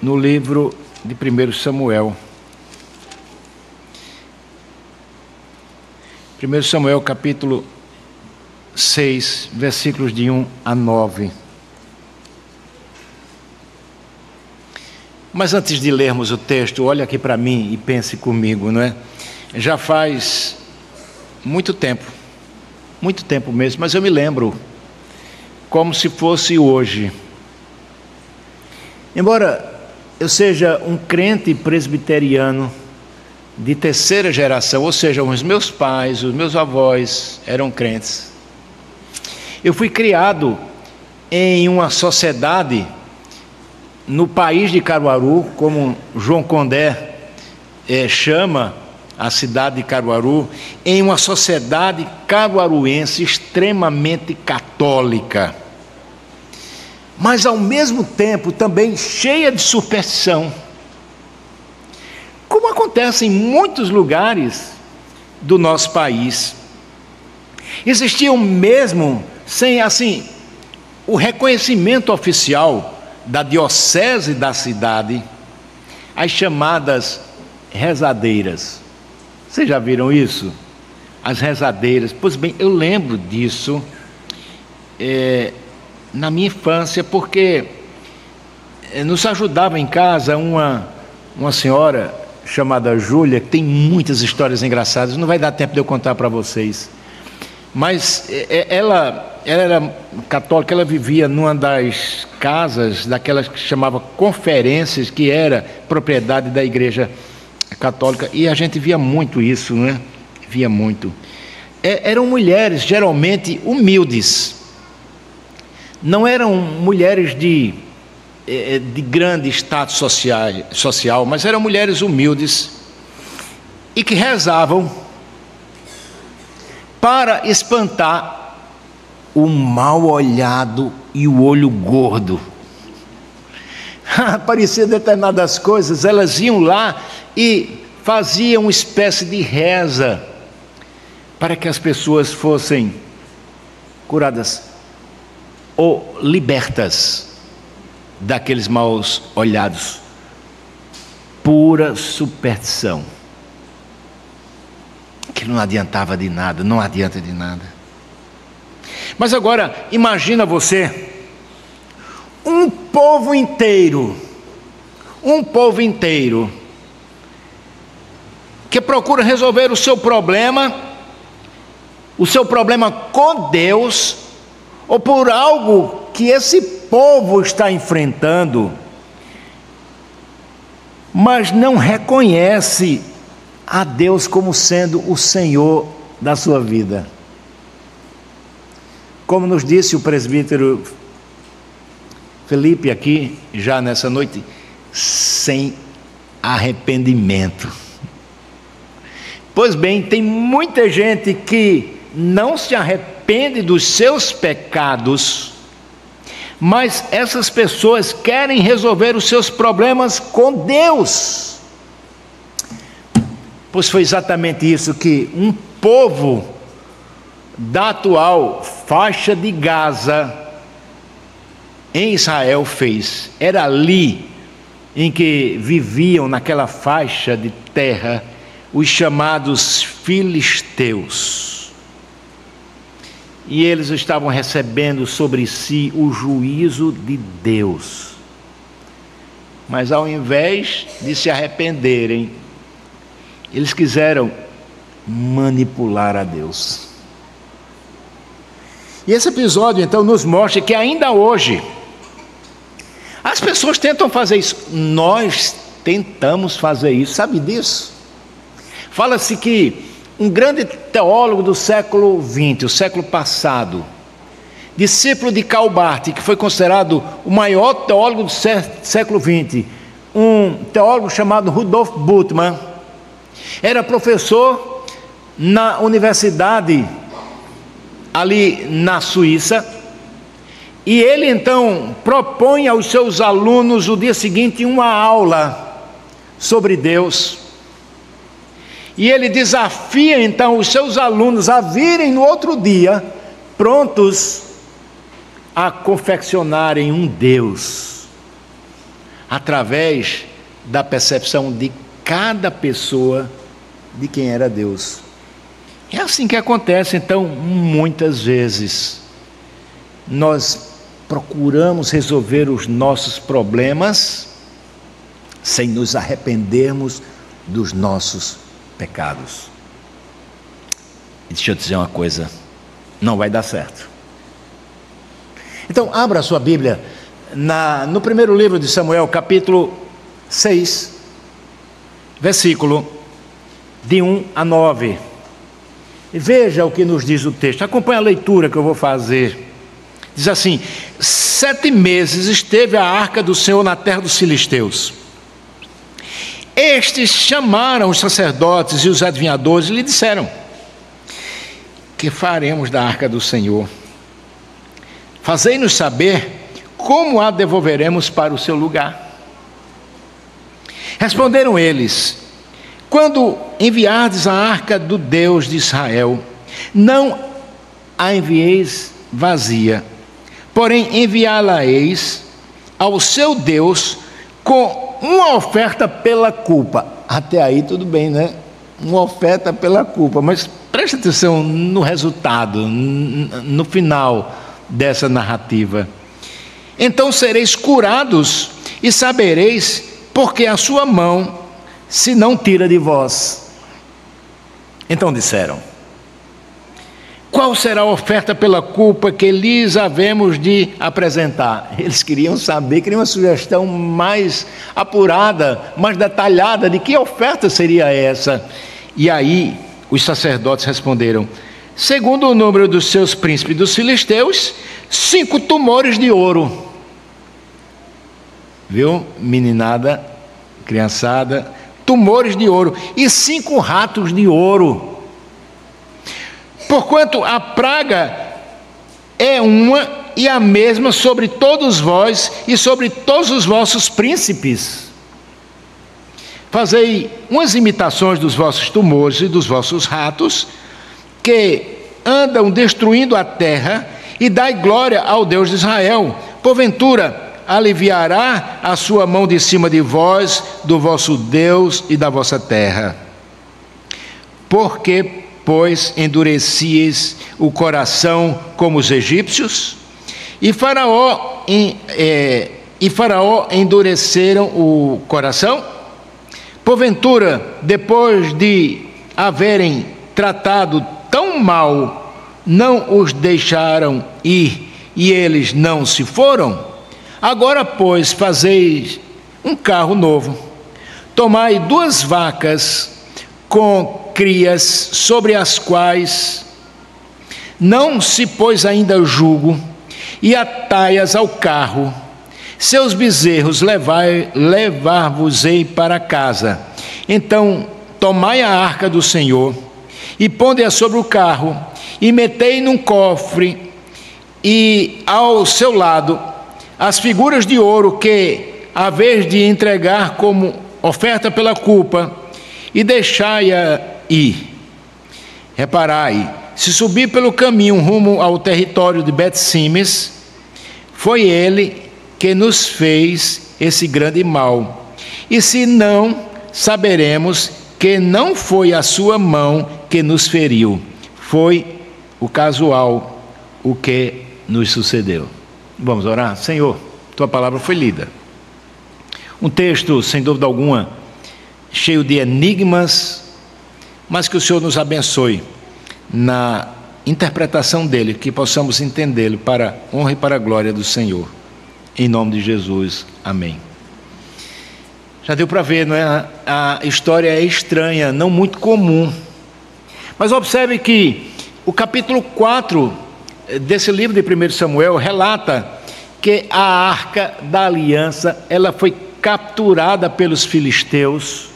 no livro de 1 Samuel. 1 Samuel capítulo 6, versículos de 1 a 9. Mas antes de lermos o texto, olhe aqui para mim e pense comigo, não é? Já faz muito tempo mesmo, mas eu me lembro como se fosse hoje. Embora eu seja um crente presbiteriano de terceira geração, ou seja, os meus pais, os meus avós eram crentes. Eu fui criado em uma sociedade no país de Caruaru, como João Condé chama a cidade de Caruaru, em uma sociedade caruaruense extremamente católica, mas ao mesmo tempo também cheia de superstição, como acontece em muitos lugares do nosso país. Existiam mesmo, sem o reconhecimento oficial da diocese da cidade, as chamadas rezadeiras. Vocês já viram isso? As rezadeiras. Pois bem, eu lembro disso na minha infância, porque nos ajudava em casa uma senhora chamada Júlia, que tem muitas histórias engraçadas, não vai dar tempo de eu contar para vocês. Mas ela era católica, ela vivia numa das casas, daquelas que chamava conferências, que era propriedade da igreja católica, e a gente via muito isso, né? Via muito. Eram mulheres geralmente humildes, não eram mulheres de grande status social, mas eram mulheres humildes e que rezavam para espantar o mal olhado e o olho gordo. Aparecia determinadas coisas, elas iam lá e faziam uma espécie de reza para que as pessoas fossem curadas ou libertas daqueles maus olhados. Pura superstição. Aquilo não adiantava de nada, não adianta de nada. Mas agora, imagina você, um povo inteiro, que procura resolver o seu problema com Deus, ou por algo que esse povo está enfrentando, mas não reconhece a Deus como sendo o Senhor da sua vida. Como nos disse o presbítero Felipe aqui, já nessa noite, sem arrependimento. Pois bem, tem muita gente que não se arrepende dos seus pecados, mas essas pessoas querem resolver os seus problemas com Deus. Pois foi exatamente isso que um povo da atual faixa de Gaza em Israel fez. Era ali em que viviam, naquela faixa de terra, os chamados filisteus. E eles estavam recebendo sobre si o juízo de Deus. Mas ao invés de se arrependerem, eles quiseram manipular a Deus. E esse episódio então nos mostra que ainda hoje as pessoas tentam fazer isso. Nós tentamos fazer isso, sabe disso? Fala-se que um grande teólogo do século XX, o século passado, discípulo de Karl Barth, que foi considerado o maior teólogo do século XX, um teólogo chamado Rudolf Bultmann, era professor na universidade ali na Suíça, e ele então propõe aos seus alunos no dia seguinte uma aula sobre Deus, e ele desafia então os seus alunos a virem no outro dia prontos a confeccionarem um Deus, através da percepção de cada pessoa de quem era Deus. É assim que acontece, então, muitas vezes. Nós procuramos resolver os nossos problemas sem nos arrependermos dos nossos pecados. E deixa eu dizer uma coisa, não vai dar certo. Então, abra a sua Bíblia no primeiro livro de Samuel, capítulo 6, versículo de 1 a 9. E veja o que nos diz o texto, acompanhe a leitura que eu vou fazer. Diz assim: 7 meses esteve a arca do Senhor na terra dos filisteus. Estes chamaram os sacerdotes e os adivinhadores e lhe disseram: que faremos da arca do Senhor? Fazei-nos saber como a devolveremos para o seu lugar. Responderam eles: quando enviardes a arca do Deus de Israel, não a envieis vazia, porém enviá-la-eis ao seu Deus com uma oferta pela culpa. Até aí tudo bem, né? Uma oferta pela culpa, mas preste atenção no resultado, no final dessa narrativa. Então sereis curados e sabereis porque a sua mão se não tira de vós. Então disseram: qual será a oferta pela culpa que lhes havemos de apresentar? Eles queriam saber, queriam uma sugestão mais apurada, mais detalhada de que oferta seria essa. E aí os sacerdotes responderam: segundo o número dos seus príncipes dos filisteus, 5 tumores de ouro. Viu, meninada, criançada? Tumores de ouro e 5 ratos de ouro. Porquanto a praga é uma e a mesma sobre todos vós e sobre todos os vossos príncipes. Fazei umas imitações dos vossos tumores e dos vossos ratos, que andam destruindo a terra, e dai glória ao Deus de Israel. Porventura aliviará a sua mão de cima de vós, do vosso Deus e da vossa terra. Porque, pois, endurecieis o coração como os egípcios, e Faraó endureceram o coração? Porventura, depois de haverem tratado tão mal, não os deixaram ir, e eles não se foram? Agora, pois, fazeis um carro novo. Tomai 2 vacas com crias, sobre as quais não se pôs ainda jugo, e atai-as ao carro. Seus bezerros levar-vos-ei para casa. Então tomai a arca do Senhor, e ponde-a sobre o carro, e metei num cofre, e ao seu lado as figuras de ouro que haveis de entregar como oferta pela culpa, e deixai-a ir. Reparai, se subir pelo caminho rumo ao território de Bet-Simes, foi ele que nos fez esse grande mal. E se não, saberemos que não foi a sua mão que nos feriu, foi o casual o que nos sucedeu. Vamos orar? Senhor, tua palavra foi lida. Um texto, sem dúvida alguma, cheio de enigmas, mas que o Senhor nos abençoe na interpretação dele, que possamos entendê-lo para a honra e para a glória do Senhor. Em nome de Jesus, amém. Já deu para ver, não é? A história é estranha, não muito comum. Mas observe que o capítulo 4 desse livro de 1 Samuel relata que a arca da aliança, ela foi capturada pelos filisteus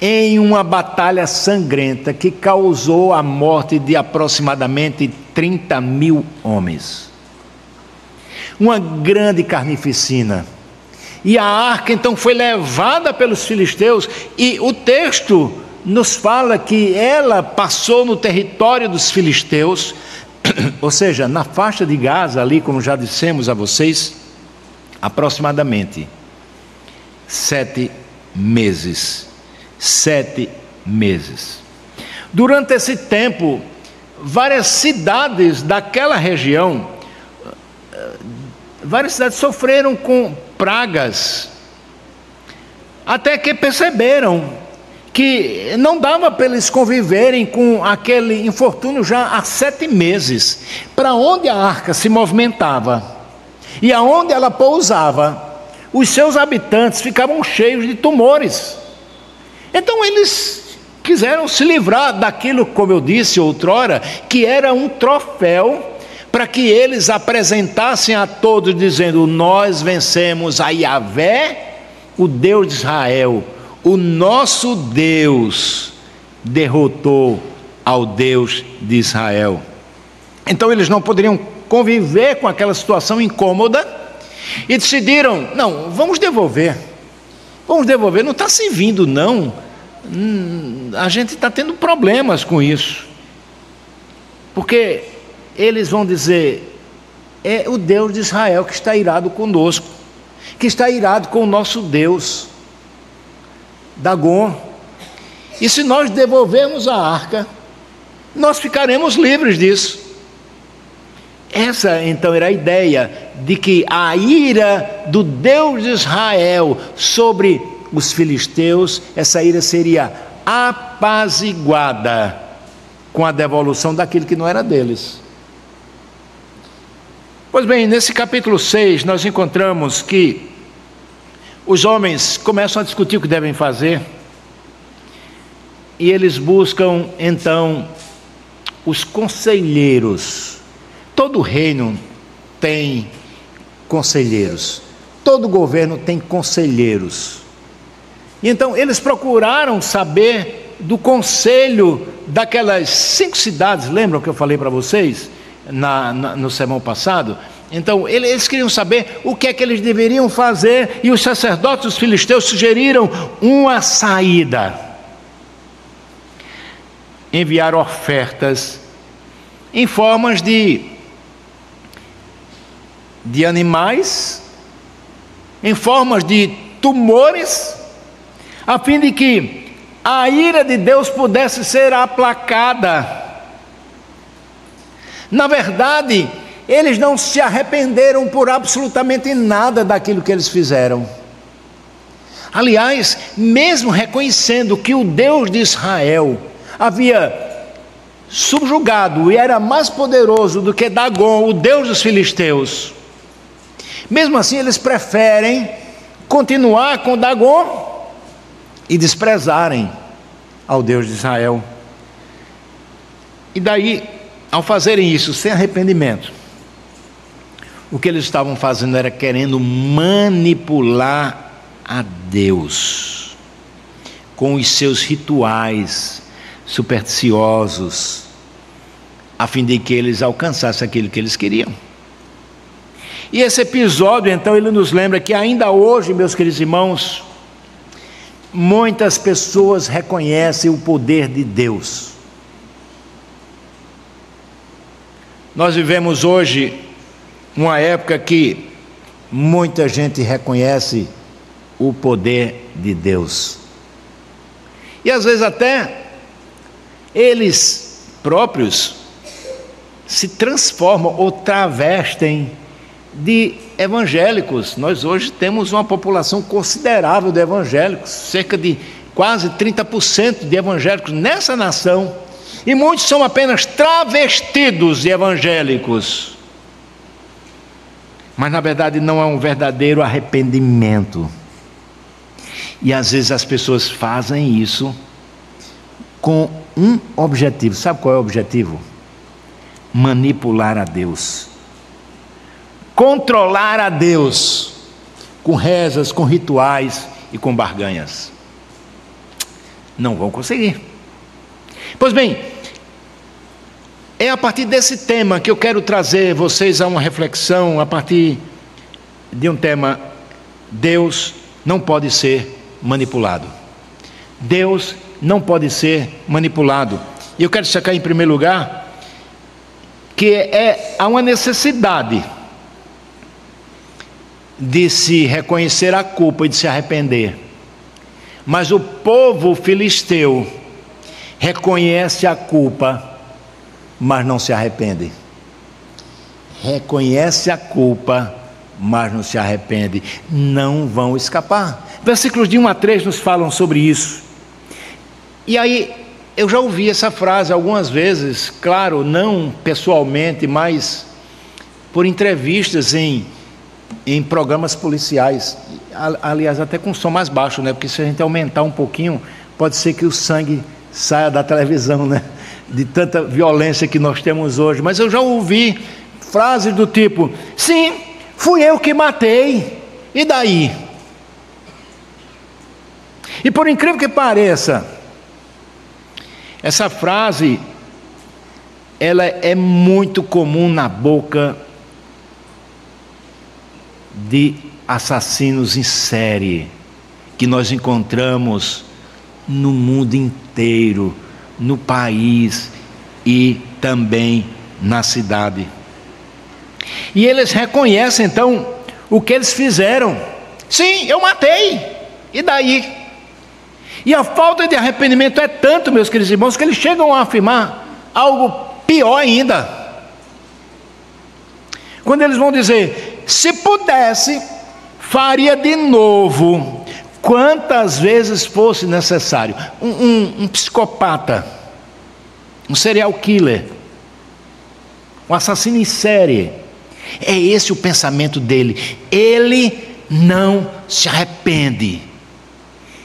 em uma batalha sangrenta que causou a morte de aproximadamente 30.000 homens. Uma grande carnificina. E a arca então foi levada pelos filisteus, e o texto nos fala que ela passou no território dos filisteus, ou seja, na faixa de Gaza ali, como já dissemos a vocês, aproximadamente. 7 meses. 7 meses. Durante esse tempo, várias cidades daquela região, várias cidades sofreram com pragas, até que perceberam que não dava para eles conviverem com aquele infortúnio já há 7 meses. Para onde a arca se movimentava e aonde ela pousava, os seus habitantes ficavam cheios de tumores. Então eles quiseram se livrar daquilo, como eu disse outrora, que era um troféu, para que eles apresentassem a todos, dizendo: nós vencemos a Yahvé, o Deus de Israel. O nosso Deus derrotou ao Deus de Israel. Então eles não poderiam conviver com aquela situação incômoda e decidiram: não, vamos devolver, não está servindo não, a gente está tendo problemas com isso, porque eles vão dizer: é o Deus de Israel que está irado conosco, que está irado com o nosso Deus, Dagon, e se nós devolvermos a arca, nós ficaremos livres disso. Essa então era a ideia de que a ira do Deus de Israel sobre os filisteus, essa ira seria apaziguada com a devolução daquilo que não era deles. Pois bem, nesse capítulo 6 nós encontramos que os homens começam a discutir o que devem fazer, e eles buscam então os conselheiros. Todo reino tem conselheiros, todo governo tem conselheiros. E então eles procuraram saber do conselho daquelas 5 cidades, lembram que eu falei para vocês no sermão passado? Então eles queriam saber o que é que eles deveriam fazer, e os sacerdotes dos filisteus sugeriram uma saída: enviar ofertas em formas de animais, em formas de tumores, a fim de que a ira de Deus pudesse ser aplacada. Na verdade, eles não se arrependeram por absolutamente nada daquilo que eles fizeram. Aliás, mesmo reconhecendo que o Deus de Israel havia subjugado e era mais poderoso do que Dagon, o Deus dos filisteus, mesmo assim eles preferem continuar com Dagon e desprezarem ao Deus de Israel. E daí, ao fazerem isso sem arrependimento, o que eles estavam fazendo era querendo manipular a Deus com os seus rituais supersticiosos, a fim de que eles alcançassem aquilo que eles queriam. E esse episódio, então, ele nos lembra que ainda hoje, meus queridos irmãos, muitas pessoas reconhecem o poder de Deus. Nós vivemos hoje uma época que muita gente reconhece o poder de Deus. E às vezes até eles próprios se transformam ou travestem de evangélicos. Nós hoje temos uma população considerável de evangélicos, cerca de quase 30% de evangélicos nessa nação, e muitos são apenas travestidos de evangélicos, mas na verdade não é um verdadeiro arrependimento. E às vezes as pessoas fazem isso com um objetivo. Sabe qual é o objetivo? Manipular a Deus, controlar a Deus, com rezas, com rituais e com barganhas. Não vão conseguir. Pois bem, é a partir desse tema que eu quero trazer vocês a uma reflexão, a partir de um tema: Deus não pode ser manipulado. Deus não pode ser manipulado. E eu quero destacar em primeiro lugar há uma necessidade de se reconhecer a culpa e de se arrepender. Mas o povo filisteu reconhece a culpa, mas não se arrepende. Reconhece a culpa, mas não se arrepende. Não vão escapar. Versículos de 1 a 3 nos falam sobre isso. E aí, eu já ouvi essa frase algumas vezes, claro, não pessoalmente, mas por entrevistas em programas policiais. Aliás, até com som mais baixo, né? Porque se a gente aumentar um pouquinho, pode ser que o sangue saia da televisão, né? De tanta violência que nós temos hoje. Mas eu já ouvi frases do tipo: sim, fui eu que matei, e daí? E por incrível que pareça, essa frase, ela é muito comum na boca de assassinos em série, que nós encontramos no mundo inteiro, no país e também na cidade. E eles reconhecem então o que eles fizeram. Sim, eu matei, e daí? E a falta de arrependimento é tanto, meus queridos irmãos, que eles chegam a afirmar algo pior ainda. Quando eles vão dizer: se pudesse, faria de novo, quantas vezes fosse necessário. Um psicopata, um serial killer, um assassino em série, é esse o pensamento dele. Ele não se arrepende,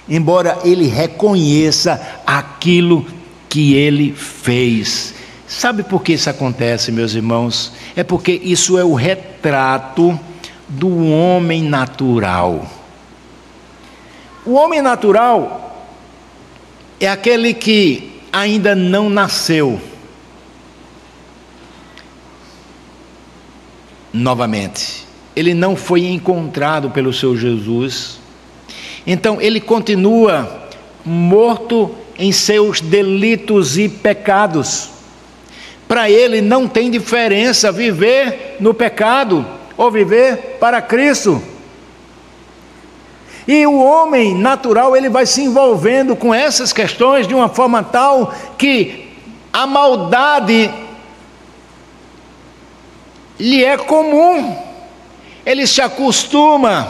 embora ele reconheça aquilo que ele fez. Sabe por que isso acontece, meus irmãos? É porque isso é o retrato do homem natural. O homem natural é aquele que ainda não nasceu novamente. Ele não foi encontrado pelo seu Jesus. Então ele continua morto em seus delitos e pecados. Para ele não tem diferença viver no pecado ou viver para Cristo. E o homem natural, ele vai se envolvendo com essas questões de uma forma tal que a maldade lhe é comum. Ele se acostuma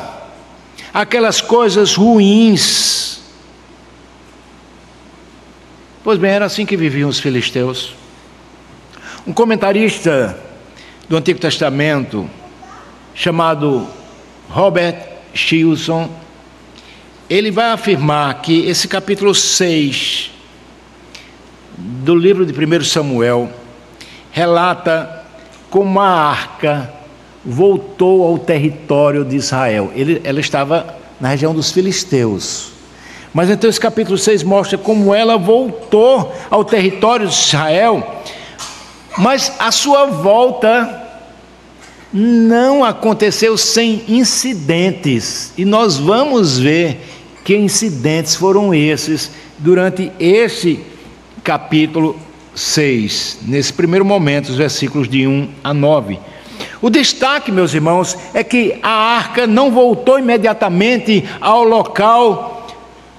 àquelas coisas ruins. Pois bem, era assim que viviam os filisteus. Um comentarista do Antigo Testamento, chamado Robert Schilson, ele vai afirmar que esse capítulo 6 do livro de 1 Samuel relata como a arca voltou ao território de Israel. Ela estava na região dos filisteus. Mas então esse capítulo 6 mostra como ela voltou ao território de Israel, mas a sua volta não aconteceu sem incidentes. E nós vamos ver que incidentes foram esses durante esse capítulo 6, nesse primeiro momento, os versículos de 1 a 9. O destaque, meus irmãos, é que a arca não voltou imediatamente ao local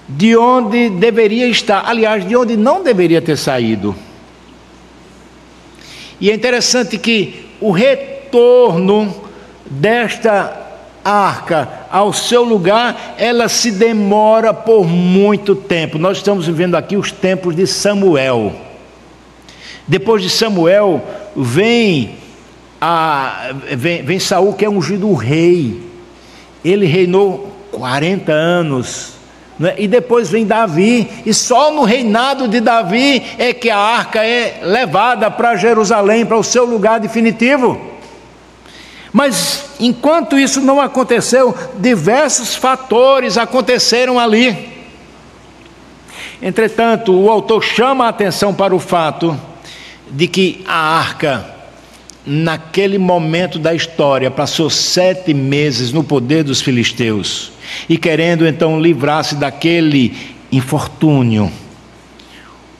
de onde deveria estar, aliás, de onde não deveria ter saído. E é interessante que o retorno desta arca ao seu lugar, ela se demora por muito tempo. Nós estamos vivendo aqui os tempos de Samuel. Depois de Samuel vem Saul, que é ungido rei. Ele reinou 40 anos, né? E depois vem Davi, e só no reinado de Davi é que a arca é levada para Jerusalém, para o seu lugar definitivo. Mas enquanto isso não aconteceu, diversos fatores aconteceram ali. Entretanto, o autor chama a atenção para o fato de que a arca, naquele momento da história, passou 7 meses no poder dos filisteus, e querendo então livrar-se daquele infortúnio,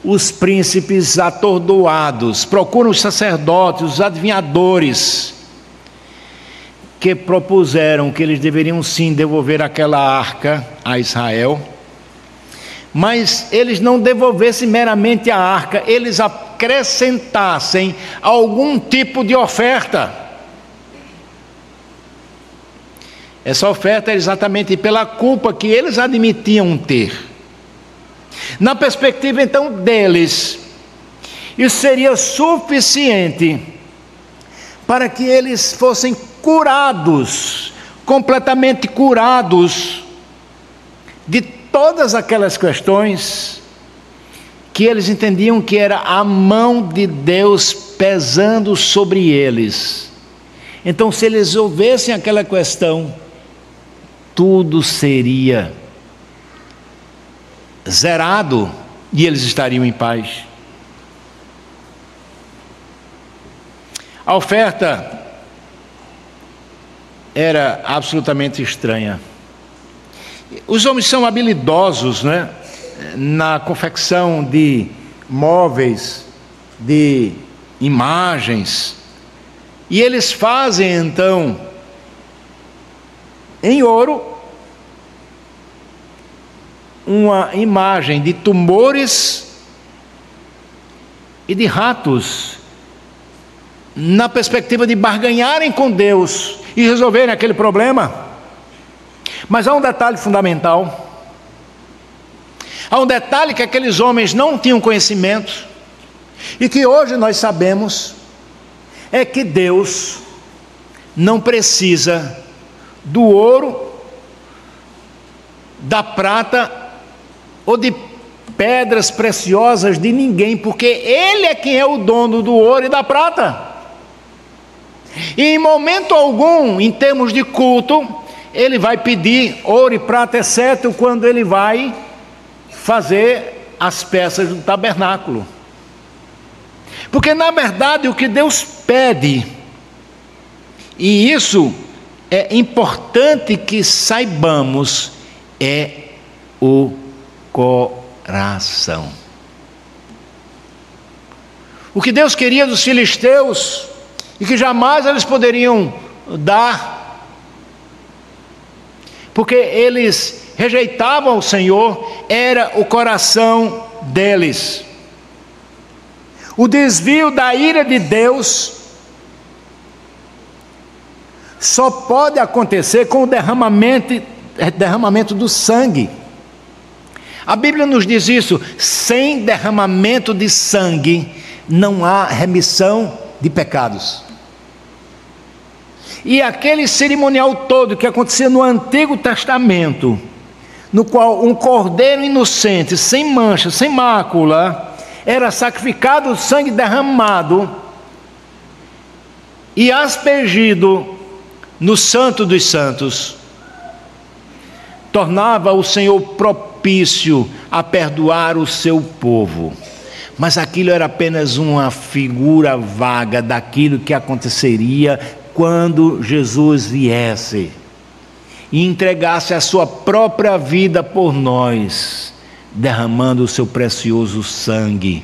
os príncipes atordoados procuram os sacerdotes, os adivinhadores, que propuseram que eles deveriam sim devolver aquela arca a Israel, mas eles não devolvessem meramente a arca, eles acrescentassem algum tipo de oferta. Essa oferta era exatamente pela culpa que eles admitiam ter. Na perspectiva então deles, isso seria suficiente para que eles fossem curados, completamente curados de todas aquelas questões que eles entendiam que era a mão de Deus pesando sobre eles. Então, se eles ouvissem aquela questão, tudo seria zerado e eles estariam em paz. A oferta era absolutamente estranha. Os homens são habilidosos, né, na confecção de móveis, de imagens, e eles fazem então em ouro uma imagem de tumores e de ratos, na perspectiva de barganharem com Deus e resolverem aquele problema. Mas há um detalhe fundamental, há um detalhe que aqueles homens não tinham conhecimento, e que hoje nós sabemos, é que Deus não precisa do ouro, da prata ou de pedras preciosas de ninguém, porque Ele é quem é o dono do ouro e da prata. E em momento algum, em termos de culto, Ele vai pedir ouro e prata, exceto quando Ele vai fazer as peças do tabernáculo. Porque na verdade o que Deus pede, e isso é importante que saibamos, é o coração. O que Deus queria dos filisteus, e que jamais eles poderiam dar, porque eles rejeitavam o Senhor, era o coração deles. O desvio da ira de Deus só pode acontecer com o derramamento do sangue. A Bíblia nos diz isso: sem derramamento de sangue não há remissão de pecados. E aquele cerimonial todo que acontecia no Antigo Testamento, no qual um cordeiro inocente, sem mancha, sem mácula, era sacrificado, o sangue derramado e aspergido no Santo dos Santos, tornava o Senhor propício a perdoar o seu povo. Mas aquilo era apenas uma figura vaga daquilo que aconteceria quando Jesus viesse e entregasse a sua própria vida por nós, derramando o seu precioso sangue,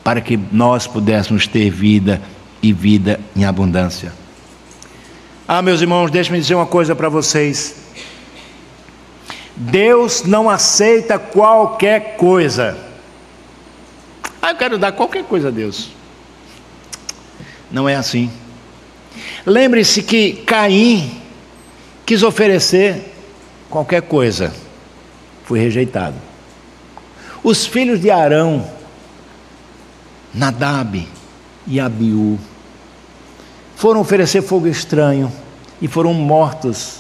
para que nós pudéssemos ter vida e vida em abundância. Meus irmãos, deixe-me dizer uma coisa para vocês: Deus não aceita qualquer coisa. Eu quero dar qualquer coisa a Deus. Não é assim. Lembre-se que Caim quis oferecer qualquer coisa, foi rejeitado. Os filhos de Arão, Nadab e Abiú, foram oferecer fogo estranho e foram mortos.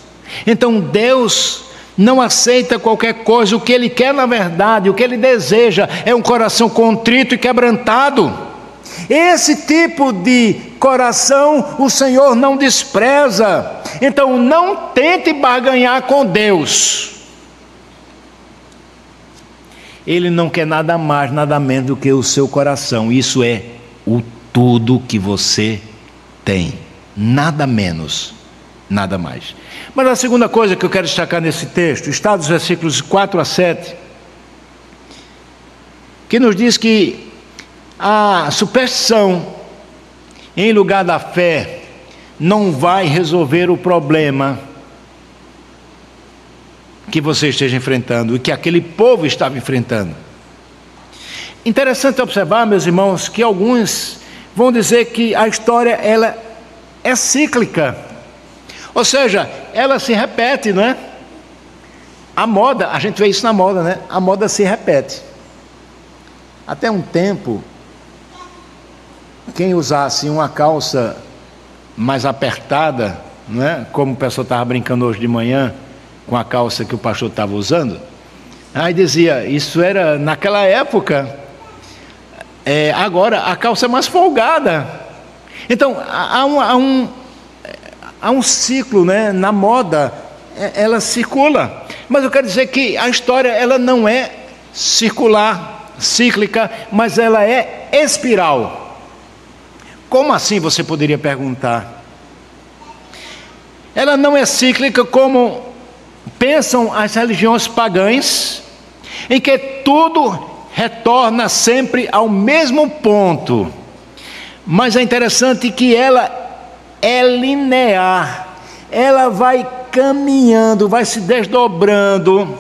Então Deus não aceita qualquer coisa. O que Ele quer, na verdade, o que Ele deseja é um coração contrito e quebrantado. Esse tipo de coração o Senhor não despreza. Então não tente barganhar com Deus. Ele não quer nada mais, nada menos do que o seu coração. Isso é o tudo que você tem, nada menos, nada mais. Mas a segunda coisa que eu quero destacar nesse texto está dos versículos 4 a 7, que nos diz que a superstição, em lugar da fé, não vai resolver o problema que você esteja enfrentando e que aquele povo estava enfrentando. Interessante observar, meus irmãos, que alguns vão dizer que a história ela é cíclica, ou seja, ela se repete, não é? A moda, a gente vê isso na moda, né? A moda se repete. Até um tempo, quem usasse uma calça mais apertada, não é? Como o pessoal estava brincando hoje de manhã com a calça que o pastor estava usando, aí dizia, isso era naquela época, agora a calça é mais folgada. Então há um ciclo, né? Na moda, ela circula, mas eu quero dizer que a história ela não é circular, cíclica, mas ela é espiral. Como assim, você poderia perguntar? Ela não é cíclica como pensam as religiões pagãs, em que tudo retorna sempre ao mesmo ponto, mas é interessante que ela é linear, ela vai caminhando, vai se desdobrando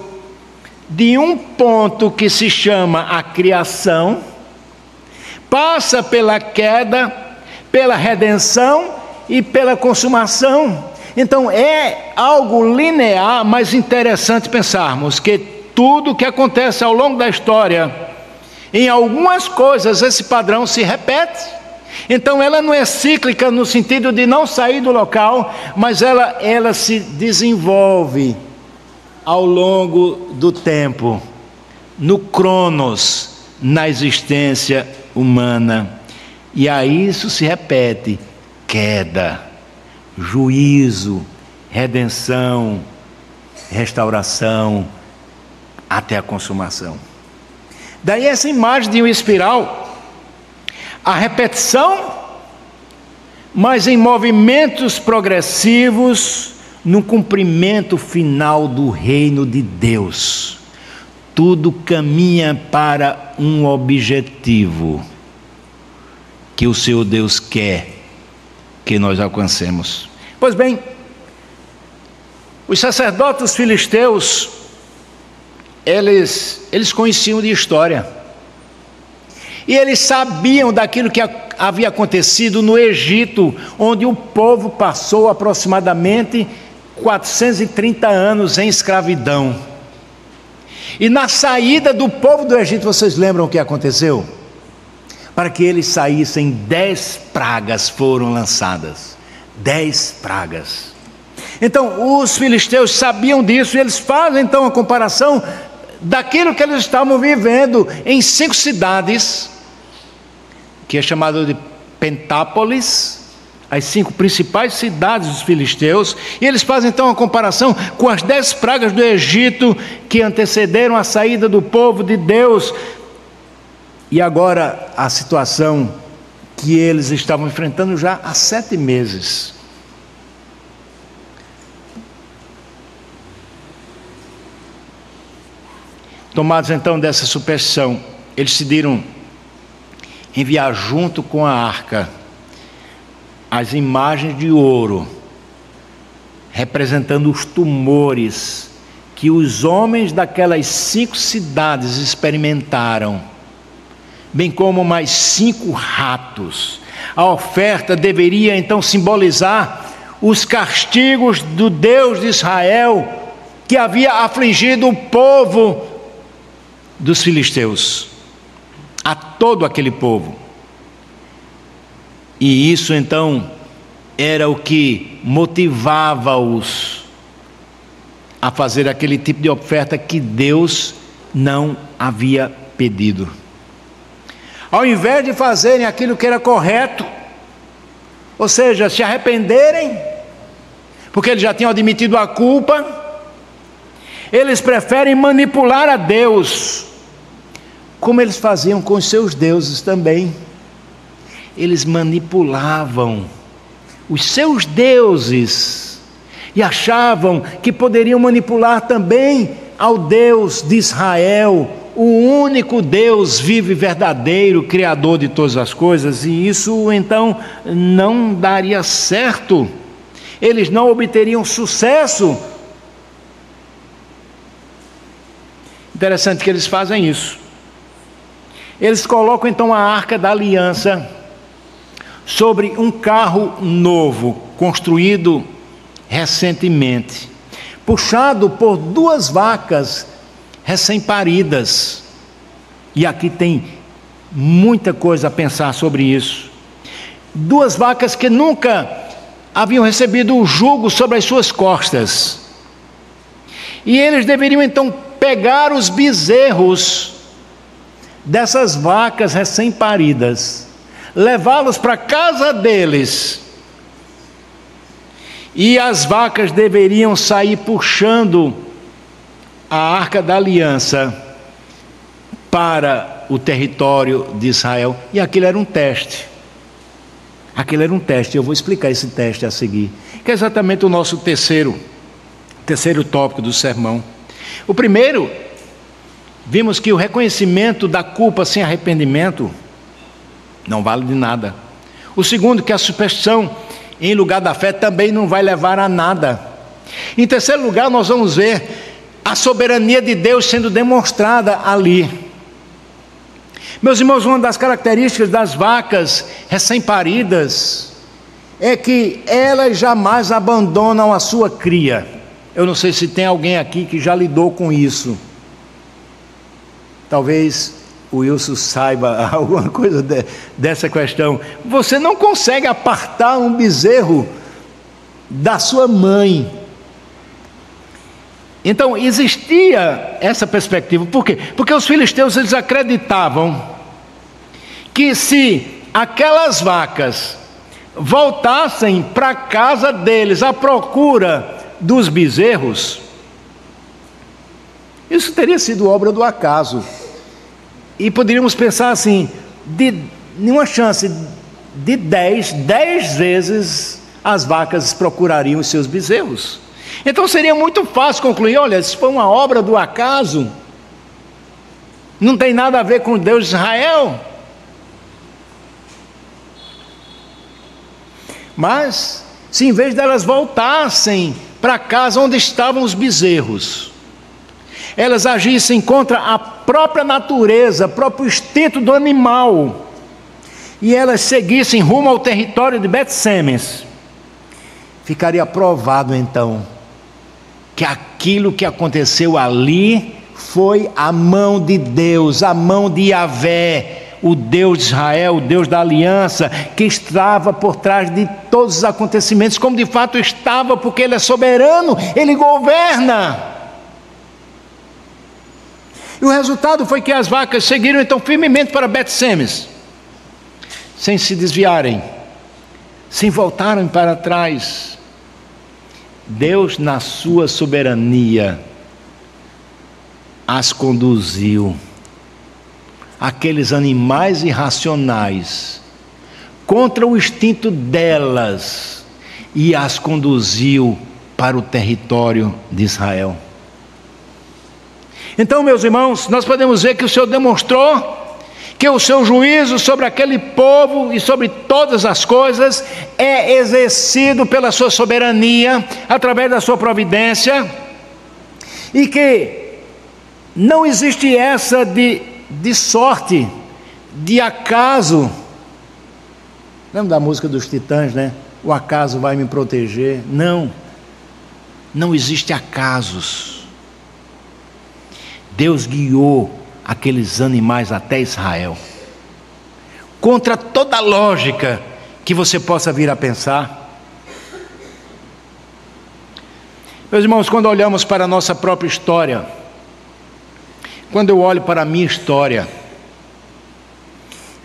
de um ponto que se chama a criação, passa pela queda, pela redenção e pela consumação. Então é algo linear, mas interessante pensarmos que tudo que acontece ao longo da história, em algumas coisas esse padrão se repete. Então ela não é cíclica no sentido de não sair do local, mas ela se desenvolve ao longo do tempo, no cronos, na existência humana. E aí isso se repete: queda, juízo, redenção, restauração, até a consumação. Daí essa imagem de uma espiral, a repetição, mas em movimentos progressivos, no cumprimento final do reino de Deus. Tudo caminha para um objetivo que o Senhor Deus quer que nós alcancemos. Pois bem, os sacerdotes filisteus, eles conheciam de história, e eles sabiam daquilo que havia acontecido no Egito, onde o povo passou aproximadamente 430 anos em escravidão. E na saída do povo do Egito, vocês lembram o que aconteceu? Para que eles saíssem, 10 pragas foram lançadas. 10 pragas. Então os filisteus sabiam disso, e eles fazem então a comparação daquilo que eles estavam vivendo em 5 cidades, que é chamado de Pentápolis, as 5 principais cidades dos filisteus, e eles fazem então a comparação com as 10 pragas do Egito que antecederam a saída do povo de Deus, e agora a situação que eles estavam enfrentando já há 7 meses. Tomados então dessa superstição, eles decidiram enviar junto com a arca as imagens de ouro, representando os tumores que os homens daquelas 5 cidades experimentaram, bem como mais 5 ratos. A oferta deveria então simbolizar os castigos do Deus de Israel, que havia afligido o povo dos filisteus, a todo aquele povo. E isso então era o que motivava-os a fazer aquele tipo de oferta que Deus não havia pedido. Ao invés de fazerem aquilo que era correto, ou seja, se arrependerem, porque eles já tinham admitido a culpa, eles preferem manipular a Deus, como eles faziam com os seus deuses também. Eles manipulavam os seus deuses e achavam que poderiam manipular também ao Deus de Israel, o único Deus vivo e verdadeiro, Criador de todas as coisas, e isso então não daria certo, eles não obteriam sucesso. Interessante que eles fazem isso. Eles colocam então a Arca da Aliança sobre um carro novo, construído recentemente, puxado por 2 vacas recém-paridas. E aqui tem muita coisa a pensar sobre isso. 2 vacas que nunca haviam recebido o jugo sobre as suas costas. E eles deveriam então pegar os bezerros dessas vacas recém-paridas, levá-los para a casa deles, e as vacas deveriam sair puxando a Arca da Aliança para o território de Israel. E aquilo era um teste. Aquilo era um teste. Eu vou explicar esse teste a seguir, que é exatamente o nosso terceiro tópico do sermão. O primeiro, vimos que o reconhecimento da culpa sem arrependimento não vale de nada. O segundo, que a superstição em lugar da fé também não vai levar a nada. Em terceiro lugar, nós vamos ver a soberania de Deus sendo demonstrada ali. Meus irmãos, uma das características das vacas recém-paridas é que elas jamais abandonam a sua cria. Eu não sei se tem alguém aqui que já lidou com isso. Talvez o Wilson saiba alguma coisa dessa questão. Você não consegue apartar um bezerro da sua mãe. Então existia essa perspectiva. Por quê? Porque os filisteus, eles acreditavam que se aquelas vacas voltassem para a casa deles à procura dos bezerros, isso teria sido obra do acaso. E poderíamos pensar assim, de nenhuma chance de 10 vezes as vacas procurariam os seus bezerros. Então seria muito fácil concluir: olha, isso foi uma obra do acaso, não tem nada a ver com Deus de Israel. Mas, se em vez delas voltassem para a casa onde estavam os bezerros, elas agissem contra a própria natureza, próprio instinto do animal, e elas seguissem rumo ao território de Bet-Semes, ficaria provado então que aquilo que aconteceu ali foi a mão de Deus, a mão de Yahvé, o Deus de Israel, o Deus da aliança, que estava por trás de todos os acontecimentos, como de fato estava, porque Ele é soberano, Ele governa. E o resultado foi que as vacas seguiram então firmemente para Bet-Semes, sem se desviarem, sem voltarem para trás. Deus, na sua soberania, as conduziu. Aqueles animais irracionais, contra o instinto delas, e as conduziu para o território de Israel. Então, meus irmãos, nós podemos ver que o Senhor demonstrou que o seu juízo sobre aquele povo e sobre todas as coisas é exercido pela sua soberania, através da sua providência, e que não existe essa de sorte, de acaso. Lembra da música dos Titãs, né? O acaso vai me proteger. Não existe acasos. Deus guiou aqueles animais até Israel, contra toda lógica que você possa vir a pensar. Meus irmãos, quando olhamos para a nossa própria história, quando eu olho para a minha história,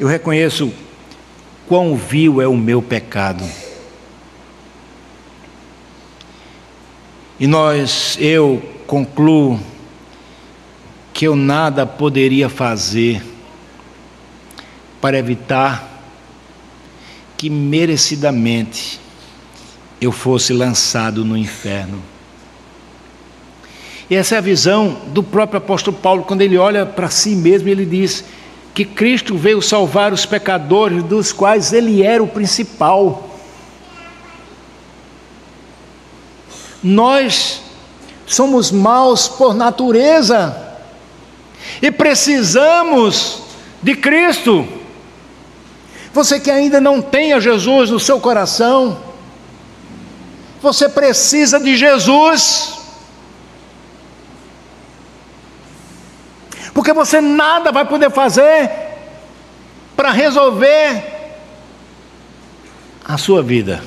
eu reconheço quão vil é o meu pecado. E eu concluo que eu nada poderia fazer para evitar que merecidamente eu fosse lançado no inferno. E essa é a visão do próprio apóstolo Paulo, quando ele olha para si mesmo, ele diz que Cristo veio salvar os pecadores, dos quais ele era o principal. Nós somos maus por natureza e precisamos de Cristo. Você que ainda não tem a Jesus no seu coração, você precisa de Jesus, porque você nada vai poder fazer para resolver a sua vida,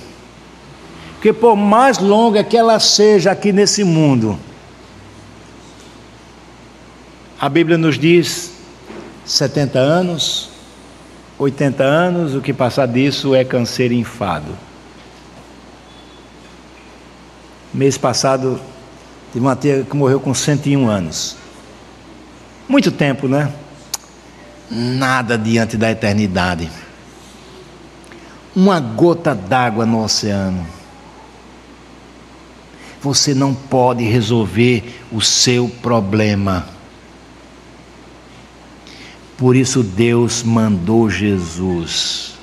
porque por mais longa que ela seja aqui nesse mundo, a Bíblia nos diz 70 anos, 80 anos, o que passar disso é canseiro e enfado. Mês passado, tive uma tia que morreu com 101 anos. Muito tempo, né? Nada diante da eternidade. Uma gota d'água no oceano. Você não pode resolver o seu problema. Por isso Deus mandou Jesus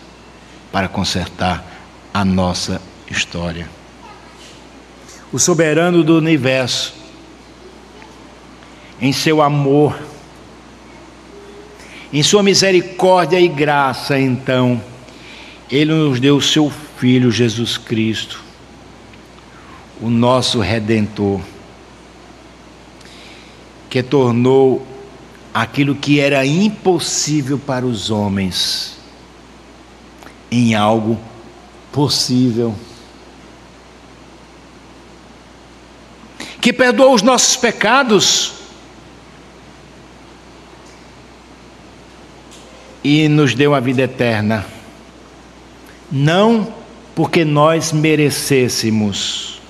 para consertar a nossa história. O soberano do universo, em seu amor, em sua misericórdia e graça, então, Ele nos deu o seu Filho Jesus Cristo, o nosso Redentor, que tornou aquilo que era impossível para os homens em algo possível, que perdoou os nossos pecados e nos deu a vida eterna, não porque nós merecêssemos,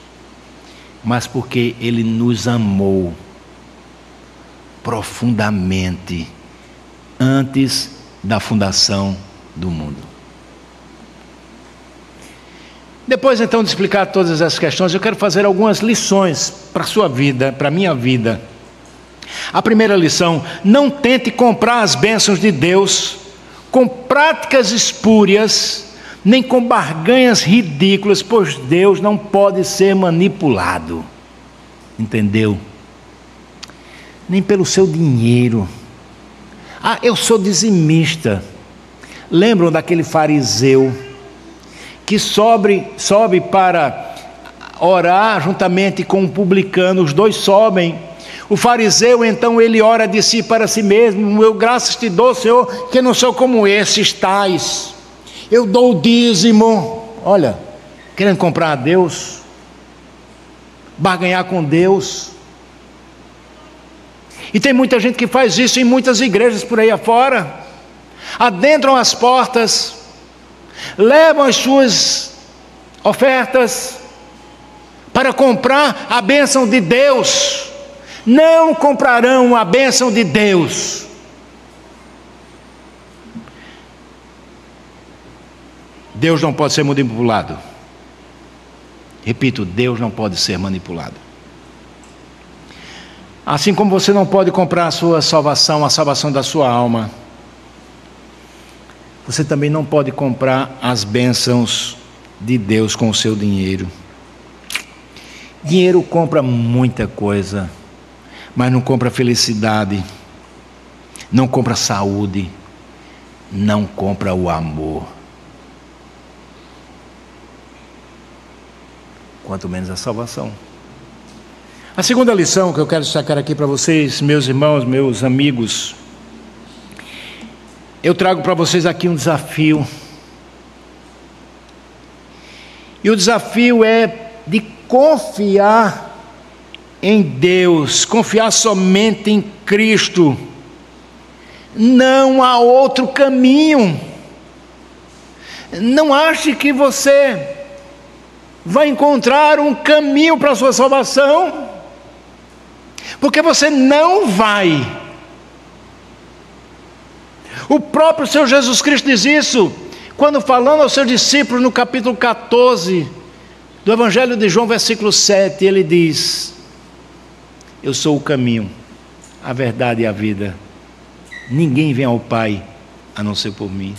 mas porque Ele nos amou profundamente antes da fundação do mundo. Depois então de explicar todas essas questões, eu quero fazer algumas lições para a sua vida, para a minha vida. A primeira lição: não tente comprar as bênçãos de Deus com práticas espúrias, nem com barganhas ridículas, pois Deus não pode ser manipulado. Entendeu? Nem pelo seu dinheiro. Ah, eu sou dizimista. Lembram daquele fariseu que sobe para orar juntamente com um publicano? Os dois sobem. O fariseu então ele ora de si para si mesmo: eu graças te dou, Senhor, que não sou como esses tais. Eu dou o dízimo. Olha, querendo comprar a Deus, barganhar com Deus. E tem muita gente que faz isso em muitas igrejas por aí afora. Adentram as portas, levam as suas ofertas para comprar a bênção de Deus. Não comprarão a bênção de Deus. Deus não pode ser manipulado. Repito, Deus não pode ser manipulado. Assim como você não pode comprar a sua salvação, a salvação da sua alma, você também não pode comprar as bênçãos de Deus com o seu dinheiro. Dinheiro compra muita coisa, mas não compra felicidade, não compra saúde, não compra o amor. Quanto menos a salvação. A segunda lição que eu quero destacar aqui para vocês, meus irmãos, meus amigos, eu trago para vocês aqui um desafio. E o desafio é de confiar em Deus, confiar somente em Cristo. Não há outro caminho. Não ache que você vai encontrar um caminho para a sua salvação, porque você não vai. O próprio Senhor Jesus Cristo diz isso, quando falando aos seus discípulos no capítulo 14 do Evangelho de João, versículo 7, ele diz: eu sou o caminho, a verdade e a vida. Ninguém vem ao Pai a não ser por mim.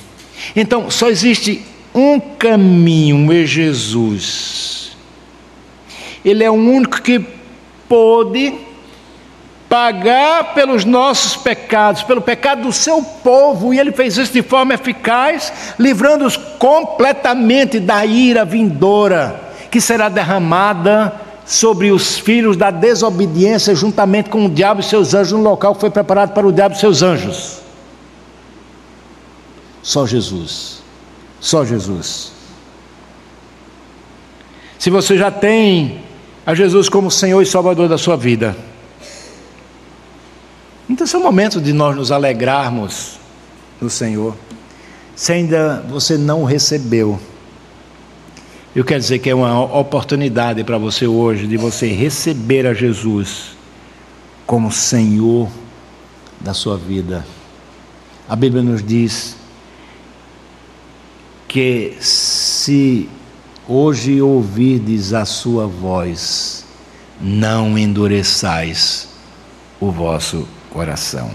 Então, só existe um caminho, é Jesus. Ele é o único que pôde pagar pelos nossos pecados, pelo pecado do seu povo, e ele fez isso de forma eficaz, livrando-os completamente da ira vindoura, que será derramada sobre os filhos da desobediência, juntamente com o diabo e seus anjos, no local que foi preparado para o diabo e seus anjos. Só Jesus. Só Jesus. Se você já tem a Jesus como Senhor e Salvador da sua vida, então esse é o momento de nós nos alegrarmos no Senhor. Se ainda você não o recebeu, eu quero dizer que é uma oportunidade para você hoje de você receber a Jesus como Senhor da sua vida. A Bíblia nos diz que se hoje ouvirdes a sua voz, não endureçais o vosso coração.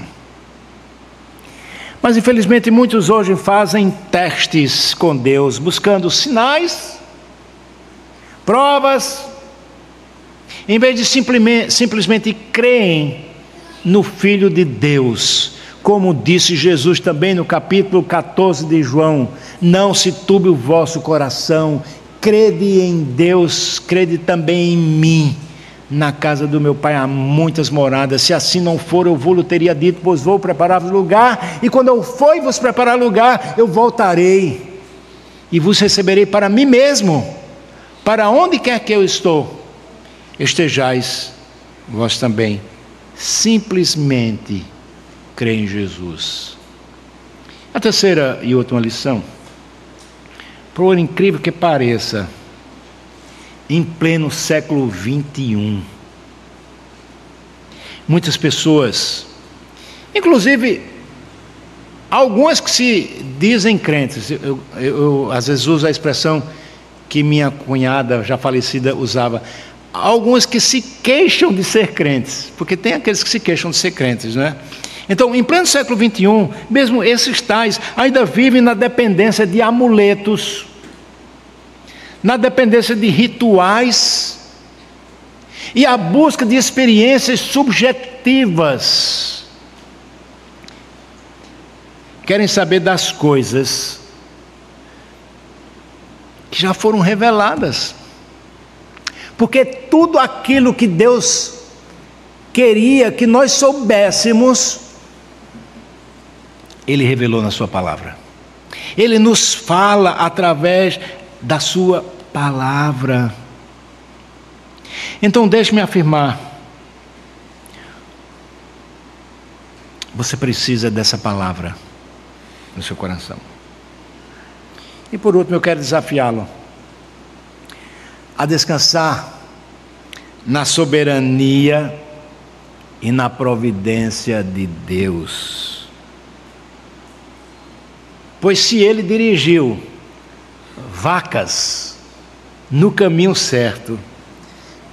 Mas infelizmente muitos hoje fazem testes com Deus, buscando sinais, provas, em vez de simplesmente creem no Filho de Deus. Como disse Jesus também no capítulo 14 de João: não se turbe o vosso coração, crede em Deus, crede também em mim. Na casa do meu Pai há muitas moradas, se assim não for, eu vou-lhe teria dito, pois vou preparar-vos lugar, e quando eu for e vos preparar lugar, eu voltarei, e vos receberei para mim mesmo, para onde quer que eu estou, estejais vós também. Simplesmente crê em Jesus. A terceira e última lição, por incrível que pareça, em pleno século 21, muitas pessoas, inclusive algumas que se dizem crentes, eu às vezes uso a expressão que minha cunhada já falecida usava, algumas que se queixam de ser crentes, porque tem aqueles que se queixam de ser crentes, não é? Então, em pleno século 21, mesmo esses tais ainda vivem na dependência de amuletos, na dependência de rituais e a busca de experiências subjetivas. Querem saber das coisas que já foram reveladas, porque tudo aquilo que Deus queria que nós soubéssemos, Ele revelou na sua palavra. Ele nos fala através da sua palavra. Então deixe-me afirmar, você precisa dessa palavra no seu coração. E por último eu quero desafiá-lo a descansar na soberania e na providência de Deus. Pois se Ele dirigiu vacas no caminho certo,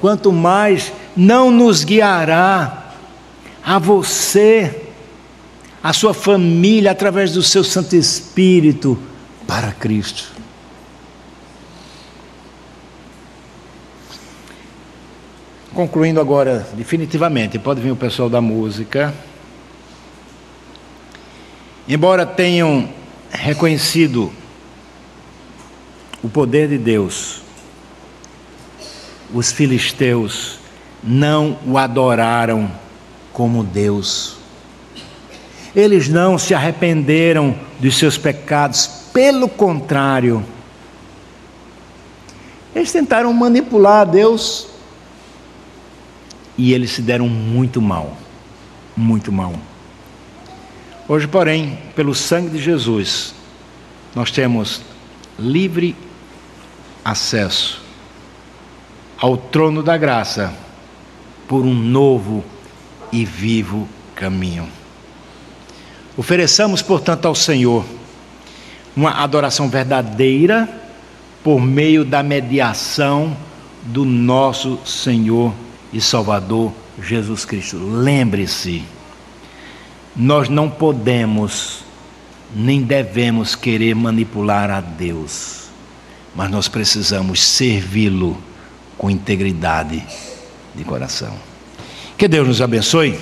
quanto mais não nos guiará a você, a sua família, através do seu Santo Espírito, para Cristo. Concluindo agora, definitivamente, pode vir o pessoal da música. Embora tenham reconhecido o poder de Deus, os filisteus não o adoraram como Deus. Eles não se arrependeram dos seus pecados, pelo contrário, eles tentaram manipular a Deus e eles se deram muito mal, muito mal. Hoje, porém, pelo sangue de Jesus, nós temos livre acesso ao trono da graça por um novo e vivo caminho. Ofereçamos, portanto, ao Senhor uma adoração verdadeira por meio da mediação do nosso Senhor e Salvador Jesus Cristo. Lembre-se, nós não podemos nem devemos querer manipular a Deus, mas nós precisamos servi-lo com integridade de coração. Que Deus nos abençoe.